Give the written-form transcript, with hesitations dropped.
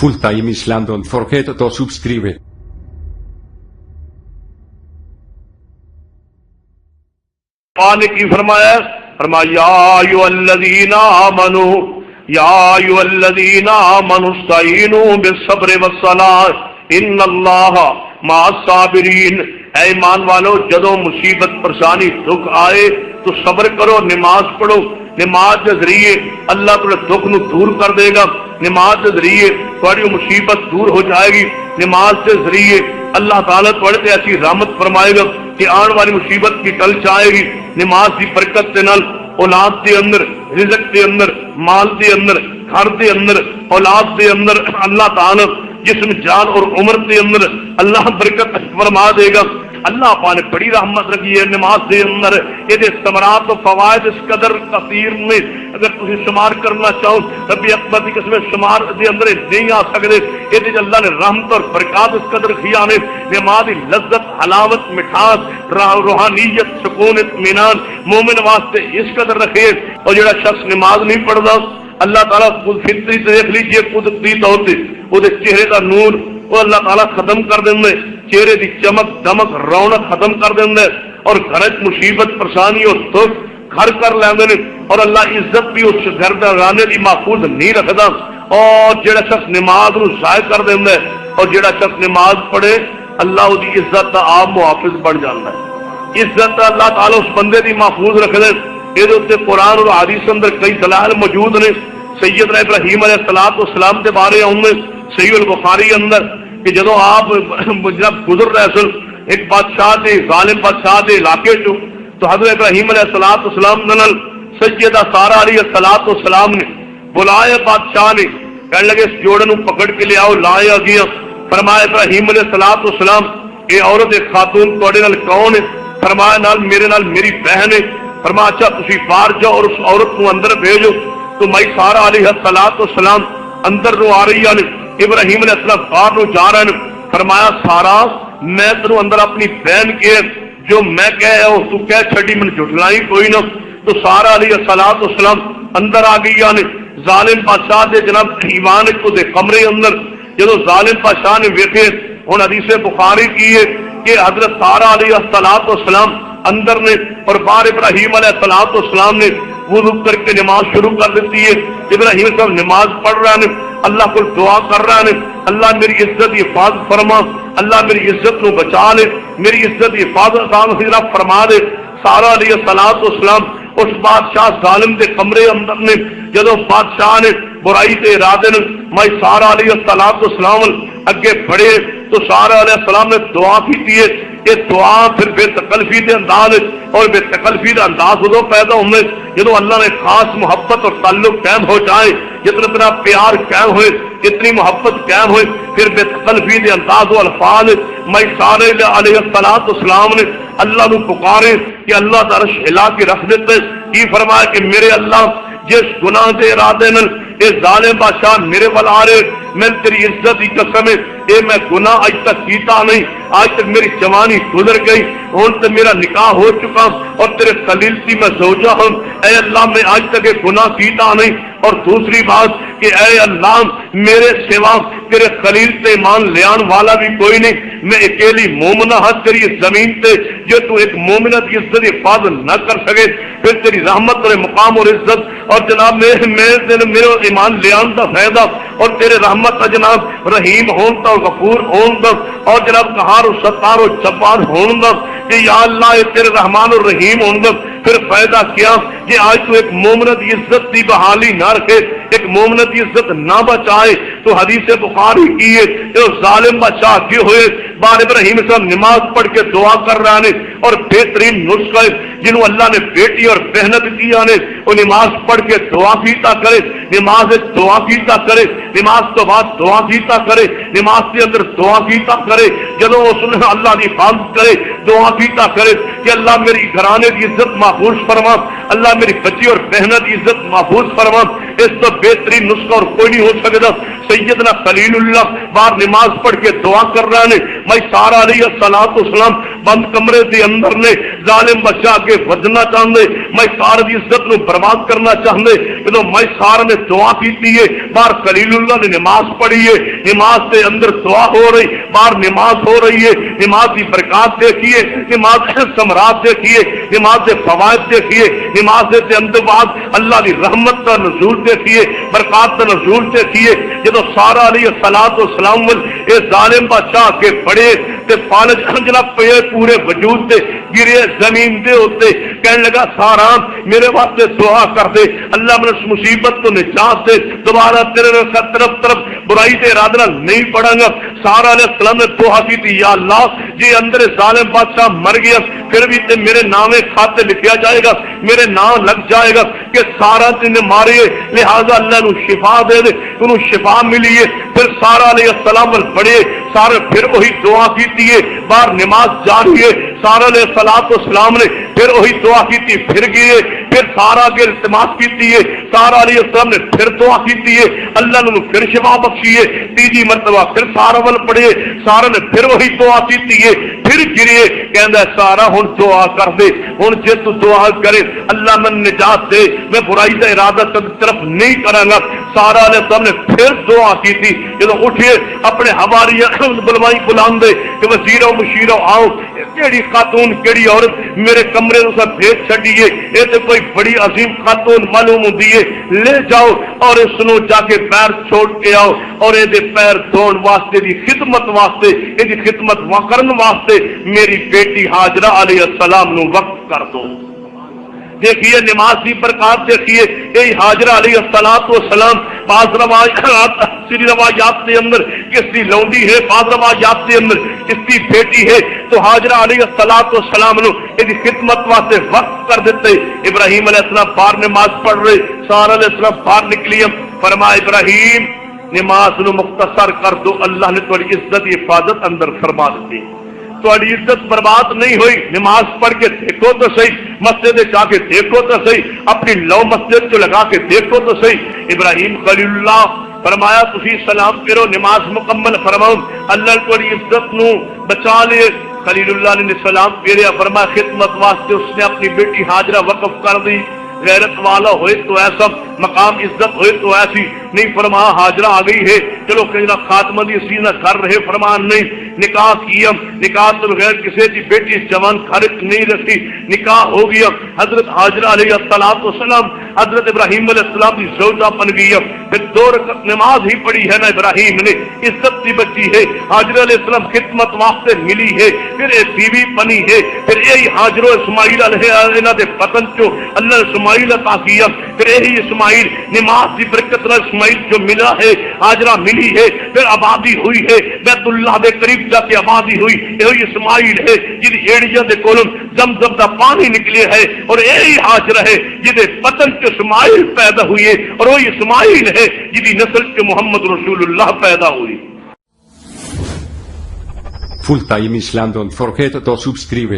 Full Time Islam, don't forget to subscribe. نے کی فرمایا یا ایھا آمنو یا ایھا آمنو استعینوا بالصبر والصلاۃ ان اللہ مع الصابرین۔ اے ایمان والو، جدوں مصیبت پریشانی دکھ آئے تو صبر کرو، نماز پڑھو۔ نماز کے ذریعے اللہ تمہارے دکھ نو دور کر دے گا، نماز کے ذریعے تمہاری مصیبت دور ہو جائے گی، نماز کے ذریعے اللہ تعالیٰ تمہارے تے ایسی رحمت فرمائے گا کہ آنے والی مصیبت کی ٹل جائے گی۔ نماز کی برکت کے نال اولاد کے اندر، رزق کے اندر، مال کے اندر، گھر کے اندر، اولاد کے اندر اللہ تعالیٰ جسم جان اور عمر کے اندر اللہ برکت فرما دے گا۔ اللہ پاک نے بڑی رحمت رکھی ہے نماز کے اندر، یہ ثمرات و فوائد اس قدر کثیر میں اگر تسی شمار کرنا چاہو ربی اکبر کی قسم شمار دے اندر نہیں آ سکتے۔ یہ اللہ نے رحمت اور برکات اس قدر کیا نے، نماز کی لذت، حلاوت، مٹھاس، روحانیت، سکون، اطمینان مومن واسطے اس قدر رکھے۔ اور جڑا شخص نماز نہیں پڑھتا اللہ تعالیٰ خود فطری سے دیکھ لیجیے قدرتی طور سے وہ چہرے کا نور وہ اللہ تعالیٰ ختم کر دیں، چہرے کی چمک دمک رونق ختم کر دیں، اور گھر مصیبت پریشانی اور دکھ گھر کر لیں، اور اللہ عزت بھی اس گھر گانے کی محفوظ نہیں رکھتا۔ اور جڑا شخص نماز نو ضائع کر دیں اور جڑا شخص نماز پڑھے اللہ اس کی عزت کا آپ محافظ بن جاتا ہے۔ عزت اللہ تعالیٰ اس بندے کی محفوظ رکھ دے۔ یہ قرآن اور حدیث اندر کئی دلائل موجود نے۔ سیدنا ابراہیم علیہ السلام کے بارے میں صحیح البخاری اندر کہ جدو آپ جب گزر رہے سن ایک بادشاہ دے ظالم بادشاہ دے علاقے چو تو حضرت ابراہیم علیہ السلام نال سیدہ سارہ علیہ السلام نے بلایا، بادشاہ نے کہنے لگے اس جوڑے نو پکڑ کے لے آؤ، لایا گیا۔ فرمایا ابراہیم علیہ السلام اے عورت خاتون تواڈے نال کون ہے؟ فرمایا نال میرے نال میری بہن ہے۔ فرمایا اچھا تسی باہر جاؤ اور اس عورت کو اندر بھیجو۔ تو مائی سارہ علیہ السلام اندر نو آ رہی ہے، ابراہیم علیہ السلام باہر نو جا رہے ہیں۔ فرمایا سارا میں تنو اندر اپنی بہن کے جو میں کہہ ہوں تو کہہ چھڑی من جھٹلائی کوئی نہ۔ تو سارا علیہ السلام اندر آ گئی نے ظالم بادشاہ دے جناب ایوان کو دے کمرے اندر جدو ظالم بادشاہ نے ویکھے ہن حدیث بخاری کی ہے کہ حضرت سارا علیہ السلام اندر نے اور باہر ابراہیم علیہ السلام نے وضو کر کے نماز شروع کر دیتی ہے۔ ابراہیم صاحب نماز پڑھ رہا ہے، اللہ کو دعا کر رہا ہے، اللہ میری عزت حفاظت فرما، اللہ میری عزت نو بچا لے، میری عزت حفاظت فرما دے۔ سارا علیہ السلام اس بادشاہ ظالم دے کمرے اندر نے جدو بادشاہ نے برائی کے ارادے نے میں سارا علیہ السلام اگے بڑھے تو سارا علیہ السلام نے دعا کی ہے۔ یہ دعا پھر بے تکلفی کے انداز اور بے تکلفی کا انداز ادو پیدا ہونے جدو اللہ نے خاص محبت اور تعلق قائم ہو جائے، جتنا پیار قائم ہوئے، اتنی محبت قائم ہوئے، پھر بے تکلفی کے انداز و الفاظ میں سارے علیہ السلام نے اللہ نو پکارے کہ اللہ کا عرش ہلا کے رکھ دیتے۔ یہ فرمایا کہ میرے اللہ جس گناہ دے ارادے نال اے ظالم بادشاہ میرے ول آ رہے، میں تیری عزت کی قسم ہے اے میں گناہ اج تک کیتا نہیں، آج تک میری جوانی گزر گئی، ہن تے میرا نکاح ہو چکا اور تیرے خلیل کی میں زوجہ ہوں، اے اللہ میں آج تک یہ گناہ کیتا نہیں۔ اور دوسری بات کہ اے اللہ میرے سوا تیرے خلیل تے ایمان لیان والا بھی کوئی نہیں، میں اکیلی مومنہ ہاتھ تیری زمین تے جو تو ایک مومنہ کی عزت حفاظت نہ کر سکے، پھر تیری رحمت اور مقام اور عزت اور جناب میرے ایمان لیان دا فائدہ اور تیرے رحمت کا جناب رحیم ہون دا اور غفور ہون دا اور جناب قہار و ستار و جبار ہون دا کہ یا اللہ یہ تیرے رحمان اور رحیم ہون دا، پھر فائدہ کیا کہ آج تو ایک مومنت عزت کی بحالی نہ رکھے، ایک مومنت عزت نہ بچائے۔ تو حدیث بخاری کی ہے جو ظالم بادشاہ کے ہوئے بار ابراہیم صاحب نماز پڑھ کے دعا کر رہا نے اور بہترین نسخہ جنہوں اللہ نے بیٹی اور محنت کیا نے وہ نماز پڑھ کے دعا کیتا کرے، نماز دعا کیتا کرے، نماز تو بعد دعا کیتا کرے، نماز کے اندر دعا کیتا کرے، جدو اس نے اللہ کی حفاظت کرے دعا کیتا کرے کہ اللہ میری گھرانے کی عزت محفوظ فرما، اللہ میری بچی اور محنت کی عزت محفوظ فرما۔ اس تو بہترین نسخہ اور کوئی نہیں ہو سکتا۔ سیدنا خلیل اللہ بار نماز پڑھ کے دعا کر رہا نے میں سارا علیہ السلام بند کمرے کے اندر نے ظالم بادشاہ کے وجنا چاہتے میں سارے کی عزت نو برباد کرنا چاہتے جب میں سارے نے دعا کی ہے باہر خلیل اللہ نے نماز پڑھی ہے نماز کے اندر دعا ہو رہی باہر نماز ہو رہی ہے نماز کی برکات دیکھیے نماز کے ثمرات دیکھیے نماز کے فوائد دیکھیے نماز کے اندر بعد اللہ کی رحمت کا نزول دیکھیے برکات کا نزول دیکھیے جب سارا علیہ الصلوۃ والسلام اے ظالم بادشاہ کے بڑے تے فالج جناب پورے وجود تے گرے زمین دے ہوتے کہنے لگا سارا میرے واسطے دعا کر دے اللہ میں اس مصیبت کو نجات دے دوبارہ تیرے طرف برائی تے ارادہ نہیں پڑھا گا سارا علیہ السلام نے دعا کی تھی یا اللہ جی اندر ظالم بادشاہ مر گیا پھر بھی تے میرے نام کھاتے لکھیا جائے گا میرے نام لگ جائے گا کہ سارا تین مارے لہذا اللہ نو شفا دے دے انہوں شفا ملی ہے پھر سارا علیہ السلام بڑے سارے پھر وہی دعا کی ہے باہر نماز جاری ہے سارا علیہ السلام نے پھر وہی دعا کی پھر گئے پھر سارا کے التماس کی ہے سارا علیہ السلام نے پھر دعا کی ہے اللہ نے پھر شفا بخشی ہے تیجی مرتبہ پھر سارا ول پڑے سارا نے پھر وہی دعا کی ہے پھر گرے کہندا سارا ہن دعا کر دے ہن جے تو دعا کرے اللہ من نجات دے میں برائی کا ارادہ طرف نہیں کراں گا سارا علیہ السلام نے پھر دعا کی تھی جب اٹھے اپنے حواریاں بلوائی بلاندے کہ وزیرو مشیرو آؤ کیڑی خاتون کیڑی عورت میرے کمرے نو سب بھیج چھڈیے اے تے کوئی بڑی عظیم خاتون معلوم ہوندی ہے لے جاؤ اور اس نو جا کے پیر چھوڑ کے آؤ اور اے دے پیر دھون واسطے دی خدمت واسطے اے دی خدمت کرن واسطے میری بیٹی ہاجرہ علیہ السلام نو وقف کر دو دیکھیے نماز کی برکات دیکھیے یہی حاجرہ علیہ السلام بعض روایات کے اندر کس کی لونڈی ہے بعض روایات کے اندر کس کی بیٹی ہے تو حاجرہ علیہ السلام نے یہ خدمت واسطے وقت کر دیتے ابراہیم علیہ السلام باہر نماز پڑھ رہے سارا علیہ السلام باہر نکلی فرمایا ابراہیم نماز نو مختصر کر دو اللہ نے تھوڑی عزت حفاظت اندر فرما دی تھوڑی عزت برباد نہیں ہوئی نماز پڑھ کے دیکھو تو صحیح مسجد جا کے دیکھو تو صحیح اپنی لو مسجد کو لگا کے دیکھو تو صحیح ابراہیم خلیل اللہ فرمایا تسی سلام کرو نماز مکمل فرماؤ اللہ تھوڑی عزت نو بچا لے خلیل اللہ نے سلام پھیریا فرمایا خدمت واسطے اس نے اپنی بیٹی ہاجرہ وقف کر دی غیرت والا ہوئے تو ایسا مقام عزت ہوئے تو ایسی نہیں فرما حاجرہ آ گئی ہے چلو کہیں خاتمہ دی سینہ کر رہے فرمان نہیں نکاح کیا نکاح تو بغیر کسی کی بیٹی جوان خارج نہیں رکھی نکاح ہو گیا حضرت حاجرہ علیہ السلام حضرت ابراہیم علیہ السلام کی زوجہ بن گئی پھر 2 رکعت نماز ہی پڑھی ہے نا ابراہیم نے عزت کی بچی ہے حاجرہ علیہ السلام خدمت واسطے ملی ہے پھر ایک بیوی بنی ہے پھر یہی حاجر و اسماعیل علیہ دے پتن چو اللہ نے اسماعیل عطا کیا پھر یہی اسماعیل نماز کی برکت نہ اسماعیل جو ملا ہے حاجرہ ملی ہے پھر آبادی ہوئی ہے بیت اللہ دے قریب جا کے آبادی ہوئی یہی اسماعیل ہے جن ایڑیاں دے کولم زمزم دا پانی نکلے ہے اور یہی حاجرہ ہے جدے پتن چ اسماعیل پیدا ہوئے اور وہی اسماعیل ہے جدی نسل کے محمد رسول اللہ پیدا ہوئی. Fulltime Islam, don't forget to subscribe.